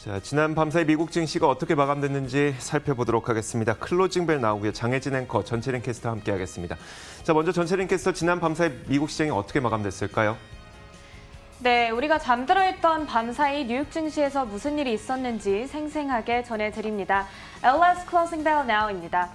자, 지난 밤사이 미국 증시가 어떻게 마감됐는지 살펴보도록 하겠습니다. 클로징 벨 나오고요. 장혜진 앵커, 전채린 캐스터와 함께하겠습니다. 자, 먼저 전채린 캐스터, 지난 밤사이 미국 시장이 어떻게 마감됐을까요? 네, 우리가 잠들어 있던 밤사이 뉴욕 증시에서 무슨 일이 있었는지 생생하게 전해드립니다. LS Closing Bell Now입니다.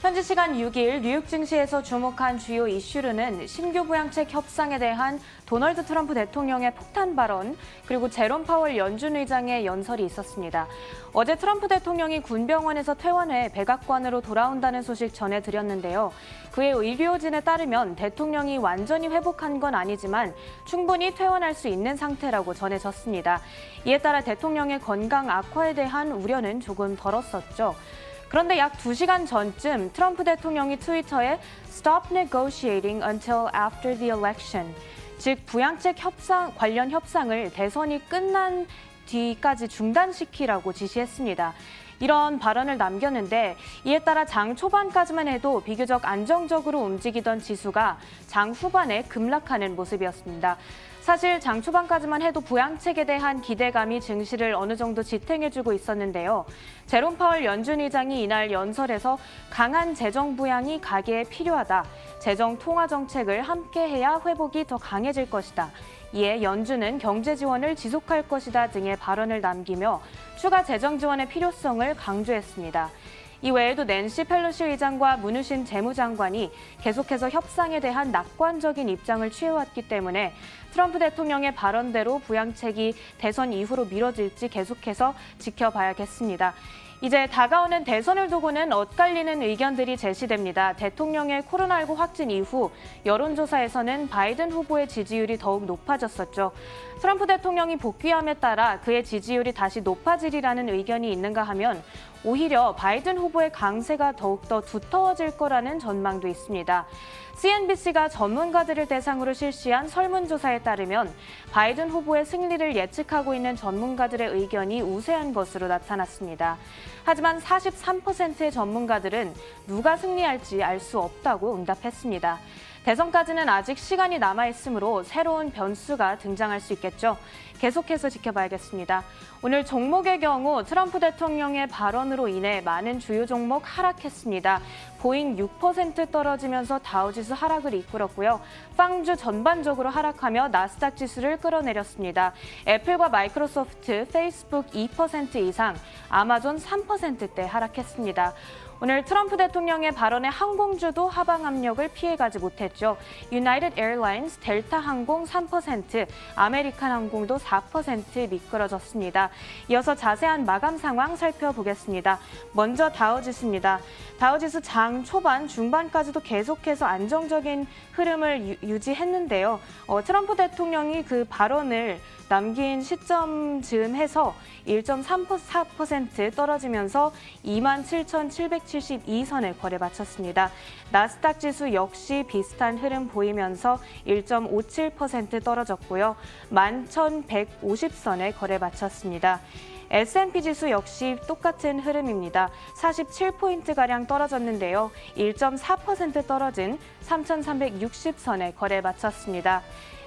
현지 시간 6일 뉴욕 증시에서 주목한 주요 이슈로는 신규 부양책 협상에 대한 도널드 트럼프 대통령의 폭탄 발언, 그리고 제롬 파월 연준 의장의 연설이 있었습니다. 어제 트럼프 대통령이 군병원에서 퇴원해 백악관으로 돌아온다는 소식 전해드렸는데요. 그의 의료진에 따르면 대통령이 완전히 회복한 건 아니지만 충분히 퇴원할 수 있는 상태라고 전해졌습니다. 이에 따라 대통령의 건강 악화에 대한 우려는 조금 덜었었죠. 그런데 약 2시간 전쯤 트럼프 대통령이 트위터에 Stop negotiating until after the election, 즉 부양책 관련 협상을 대선이 끝난 뒤까지 중단시키라고 지시했습니다. 이런 발언을 남겼는데 이에 따라 장 초반까지만 해도 비교적 안정적으로 움직이던 지수가 장 후반에 급락하는 모습이었습니다. 사실 장 초반까지만 해도 부양책에 대한 기대감이 증시를 어느 정도 지탱해주고 있었는데요. 제롬 파월 연준 의장이 이날 연설에서 강한 재정 부양이 가계에 필요하다. 재정 통화 정책을 함께해야 회복이 더 강해질 것이다. 이에 연준은 경제 지원을 지속할 것이다 등의 발언을 남기며 추가 재정 지원의 필요성을 강조했습니다. 이 외에도 낸시 펠로시 의장과 문우신 재무장관이 계속해서 협상에 대한 낙관적인 입장을 취해왔기 때문에 트럼프 대통령의 발언대로 부양책이 대선 이후로 미뤄질지 계속해서 지켜봐야겠습니다. 이제 다가오는 대선을 두고는 엇갈리는 의견들이 제시됩니다. 대통령의 코로나19 확진 이후 여론조사에서는 바이든 후보의 지지율이 더욱 높아졌었죠. 트럼프 대통령이 복귀함에 따라 그의 지지율이 다시 높아지리라는 의견이 있는가 하면 오히려 바이든 후보의 강세가 더욱더 두터워질 거라는 전망도 있습니다. CNBC가 전문가들을 대상으로 실시한 설문조사에 따르면 바이든 후보의 승리를 예측하고 있는 전문가들의 의견이 우세한 것으로 나타났습니다. 하지만 43%의 전문가들은 누가 승리할지 알 수 없다고 응답했습니다. 대선까지는 아직 시간이 남아있으므로 새로운 변수가 등장할 수 있겠죠. 계속해서 지켜봐야겠습니다. 오늘 종목의 경우 트럼프 대통령의 발언으로 인해 많은 주요 종목 하락했습니다. 보잉 6% 떨어지면서 다우지수 하락을 이끌었고요. 빵주 전반적으로 하락하며 나스닥 지수를 끌어내렸습니다. 애플과 마이크로소프트, 페이스북 2% 이상, 아마존 3%대 하락했습니다. 오늘 트럼프 대통령의 발언에 항공주도 하방 압력을 피해가지 못했죠. 유나이티드 에어라인스, 델타 항공 3%, 아메리칸 항공도 4% 미끄러졌습니다. 이어서 자세한 마감 상황 살펴보겠습니다. 먼저 다우지수입니다. 다우지수 장 초반, 중반까지도 계속해서 안정적인 흐름을 유지했는데요. 트럼프 대통령이 그 발언을 남긴 시점 즈음해서 1.34% 떨어지면서 27,772선에 거래 마쳤습니다. 나스닥 지수 역시 비슷한 흐름 보이면서 1.57% 떨어졌고요. 11,150선에 거래 마쳤습니다. S&P 지수 역시 똑같은 흐름입니다. 47포인트가량 떨어졌는데요. 1.4% 떨어진 3,360선에 거래 마쳤습니다.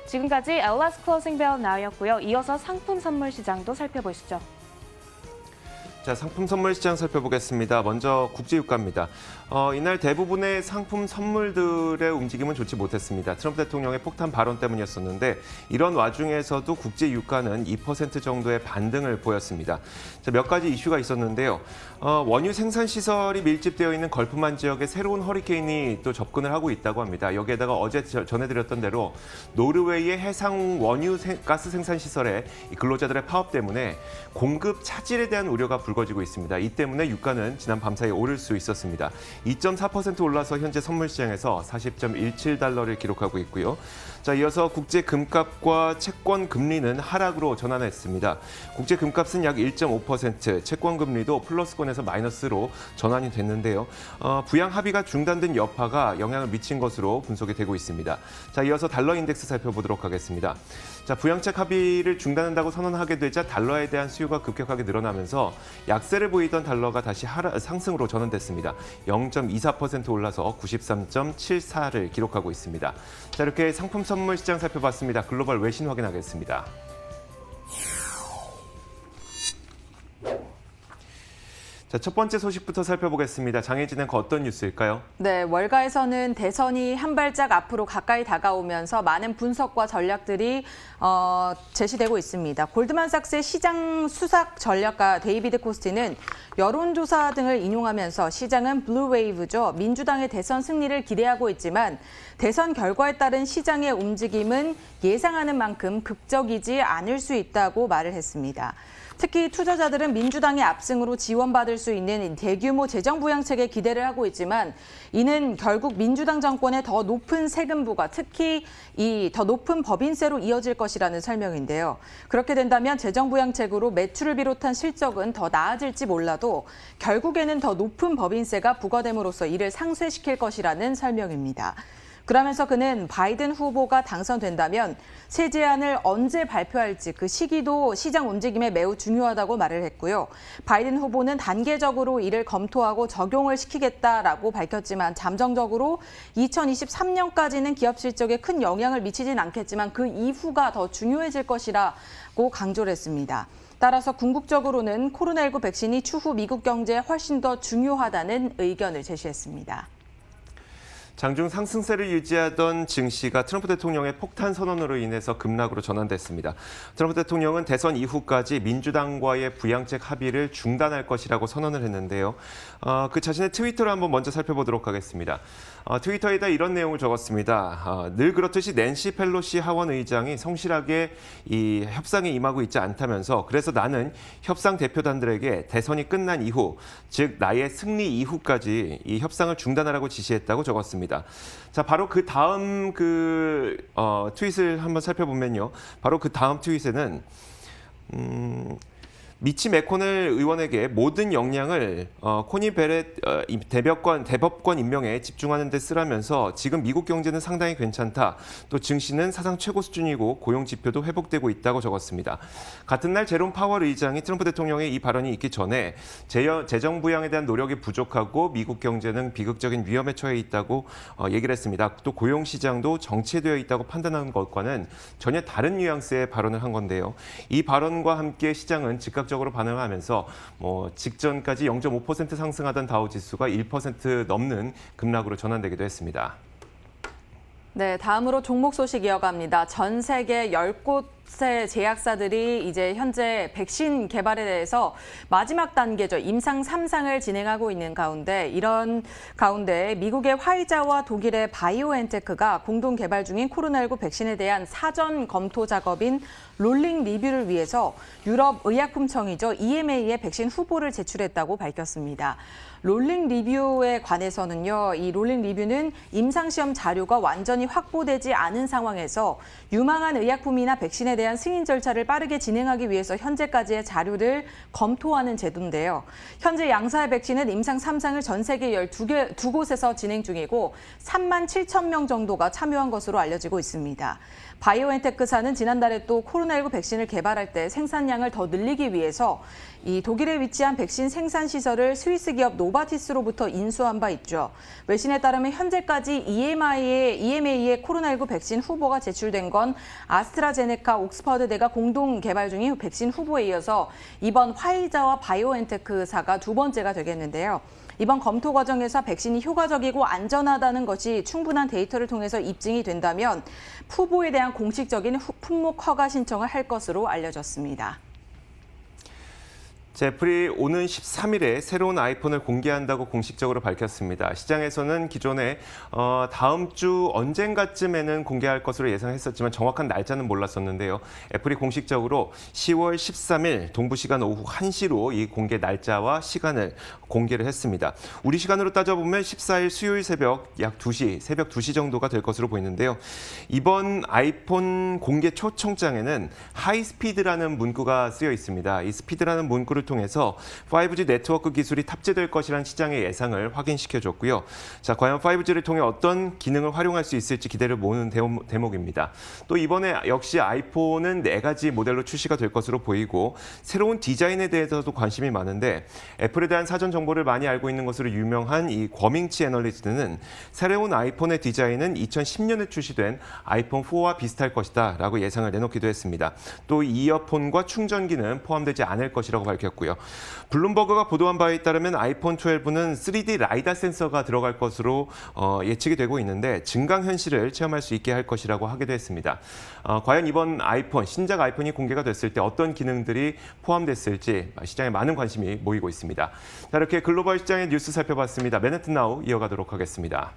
지금까지 LS Closing Bell Now였고요. 이어서 상품 선물 시장도 살펴보시죠. 자, 상품 선물 시장 살펴보겠습니다. 먼저 국제유가입니다. 이날 대부분의 상품 선물들의 움직임은 좋지 못했습니다. 트럼프 대통령의 폭탄 발언 때문이었었는데 이런 와중에서도 국제유가는 2% 정도의 반등을 보였습니다. 자, 몇 가지 이슈가 있었는데요. 원유 생산 시설이 밀집되어 있는 걸프만 지역에 새로운 허리케인이 또 접근을 하고 있다고 합니다. 여기에다가 어제 전해드렸던 대로 노르웨이의 해상 원유 가스 생산 시설에 근로자들의 파업 때문에 공급 차질에 대한 우려가 불거지고 있습니다. 이 때문에 유가는 지난 밤사이 오를 수 있었습니다. 2.4% 올라서 현재 선물 시장에서 40.17달러를 기록하고 있고요. 자, 이어서 국제 금값과 채권 금리는 하락으로 전환했습니다. 국제 금값은 약 1.5%, 채권 금리도 플러스권에서 마이너스로 전환이 됐는데요. 부양 합의가 중단된 여파가 영향을 미친 것으로 분석이 되고 있습니다. 자, 이어서 달러 인덱스 살펴보도록 하겠습니다. 자, 부양책 합의를 중단한다고 선언하게 되자 달러에 대한 수요가 급격하게 늘어나면서 약세를 보이던 달러가 다시 상승으로 전환됐습니다. 0.24% 올라서 93.74를 기록하고 있습니다. 자, 이렇게 상품 선물 시장 살펴봤습니다. 글로벌 외신 확인하겠습니다. 자, 첫 번째 소식부터 살펴보겠습니다. 장혜진은 어떤 뉴스일까요? 네, 월가에서는 대선이 한 발짝 앞으로 가까이 다가오면서 많은 분석과 전략들이 제시되고 있습니다. 골드만삭스의 시장 수석 전략가 데이비드 코스티는 여론조사 등을 인용하면서 시장은 블루웨이브죠. 민주당의 대선 승리를 기대하고 있지만 대선 결과에 따른 시장의 움직임은 예상하는 만큼 극적이지 않을 수 있다고 말을 했습니다. 특히 투자자들은 민주당의 압승으로 지원받을 수 있는 대규모 재정 부양책에 기대를 하고 있지만 이는 결국 민주당 정권의 더 높은 세금 부과, 특히 이 더 높은 법인세로 이어질 것이라는 설명인데요. 그렇게 된다면 재정 부양책으로 매출을 비롯한 실적은 더 나아질지 몰라도 결국에는 더 높은 법인세가 부과됨으로써 이를 상쇄시킬 것이라는 설명입니다. 그러면서 그는 바이든 후보가 당선된다면 세제안을 언제 발표할지 그 시기도 시장 움직임에 매우 중요하다고 말을 했고요. 바이든 후보는 단계적으로 이를 검토하고 적용을 시키겠다라고 밝혔지만 잠정적으로 2023년까지는 기업 실적에 큰 영향을 미치진 않겠지만 그 이후가 더 중요해질 것이라고 강조를 했습니다. 따라서 궁극적으로는 코로나19 백신이 추후 미국 경제에 훨씬 더 중요하다는 의견을 제시했습니다. 장중 상승세를 유지하던 증시가 트럼프 대통령의 폭탄 선언으로 인해서 급락으로 전환됐습니다. 트럼프 대통령은 대선 이후까지 민주당과의 부양책 합의를 중단할 것이라고 선언을 했는데요. 그 자신의 트위터를 한번 먼저 살펴보도록 하겠습니다. 트위터에다 이런 내용을 적었습니다. 늘 그렇듯이 낸시 펠로시 하원 의장이 성실하게 이 협상에 임하고 있지 않다면서 그래서 나는 협상 대표단들에게 대선이 끝난 이후, 즉 나의 승리 이후까지 이 협상을 중단하라고 지시했다고 적었습니다. 자, 바로 그 다음 트윗을 한번 살펴보면요. 바로 그 다음 트윗에는 미치 매코넬 의원에게 모든 역량을 코니 베렛 대법관 임명에 집중하는 데 쓰라면서 지금 미국 경제는 상당히 괜찮다. 또 증시는 사상 최고 수준이고 고용 지표도 회복되고 있다고 적었습니다. 같은 날 제롬 파월 의장이 트럼프 대통령의 이 발언이 있기 전에 재정 부양에 대한 노력이 부족하고 미국 경제는 비극적인 위험에 처해 있다고 얘기를 했습니다. 또 고용 시장도 정체되어 있다고 판단하는 것과는 전혀 다른 뉘앙스의 발언을 한 건데요. 이 발언과 함께 시장은 즉각 적으로 반응하면서 직전까지 0.5% 상승하던 다우지수가 1% 넘는 급락으로 전환되기도 했습니다. 네, 다음으로 종목 소식 이어갑니다. 전 세계 10곳의 제약사들이 이제 현재 백신 개발에 대해서 마지막 단계죠. 임상 3상을 진행하고 있는 가운데 이런 가운데 미국의 화이자와 독일의 바이오엔테크가 공동 개발 중인 코로나19 백신에 대한 사전 검토 작업인 롤링 리뷰를 위해서 유럽 의약품청이죠. EMA에 백신 후보를 제출했다고 밝혔습니다. 롤링 리뷰에 관해서는요, 이 롤링 리뷰는 임상시험 자료가 완전히 확보되지 않은 상황에서 유망한 의약품이나 백신에 대한 승인 절차를 빠르게 진행하기 위해서 현재까지의 자료를 검토하는 제도인데요. 현재 양사의 백신은 임상 3상을 전 세계 12곳에서 진행 중이고 3만 7천 명 정도가 참여한 것으로 알려지고 있습니다. 바이오엔테크사는 지난달에 또 코로나19 백신을 개발할 때 생산량을 더 늘리기 위해서 이 독일에 위치한 백신 생산 시설을 스위스 기업 노바티스로부터 인수한 바 있죠. 외신에 따르면 현재까지 EMA에 코로나19 백신 후보가 제출된 건 아스트라제네카, 옥스퍼드대가 공동 개발 중인 백신 후보에 이어서 이번 화이자와 바이오엔테크사가 두 번째가 되겠는데요. 이번 검토 과정에서 백신이 효과적이고 안전하다는 것이 충분한 데이터를 통해서 입증이 된다면 후보에 대한 공식적인 품목 허가 신청을 할 것으로 알려졌습니다. 애플이 오는 13일에 새로운 아이폰을 공개한다고 공식적으로 밝혔습니다. 시장에서는 기존에 다음 주 언젠가쯤에는 공개할 것으로 예상했었지만 정확한 날짜는 몰랐었는데요. 애플이 공식적으로 10월 13일 동부 시간 오후 1시로 이 공개 날짜와 시간을 공개를 했습니다. 우리 시간으로 따져보면 14일 수요일 새벽 약 2시, 새벽 2시 정도가 될 것으로 보이는데요. 이번 아이폰 공개 초청장에는 하이스피드라는 문구가 쓰여 있습니다. 이 스피드라는 문구를 통해서 5G 네트워크 기술이 탑재될 것이라는 시장의 예상을 확인시켜줬고요. 자, 과연 5G를 통해 어떤 기능을 활용할 수 있을지 기대를 모으는 대목입니다. 또 이번에 역시 아이폰은 4가지 모델로 출시가 될 것으로 보이고 새로운 디자인에 대해서도 관심이 많은데 애플에 대한 사전 정보를 많이 알고 있는 것으로 유명한 이 권밍치 애널리스트는 새로운 아이폰의 디자인은 2010년에 출시된 아이폰 4와 비슷할 것이다 라고 예상을 내놓기도 했습니다. 또 이어폰과 충전기는 포함되지 않을 것이라고 밝혔고 밝혔고요. 블룸버그가 보도한 바에 따르면 아이폰 12는 3D 라이다 센서가 들어갈 것으로 예측이 되고 있는데 증강현실을 체험할 수 있게 할 것이라고 하기도 했습니다. 과연 이번 아이폰, 신작 아이폰이 공개가 됐을 때 어떤 기능들이 포함됐을지 시장에 많은 관심이 모이고 있습니다. 자, 이렇게 글로벌 시장의 뉴스 살펴봤습니다. 맨해튼 나우 이어가도록 하겠습니다.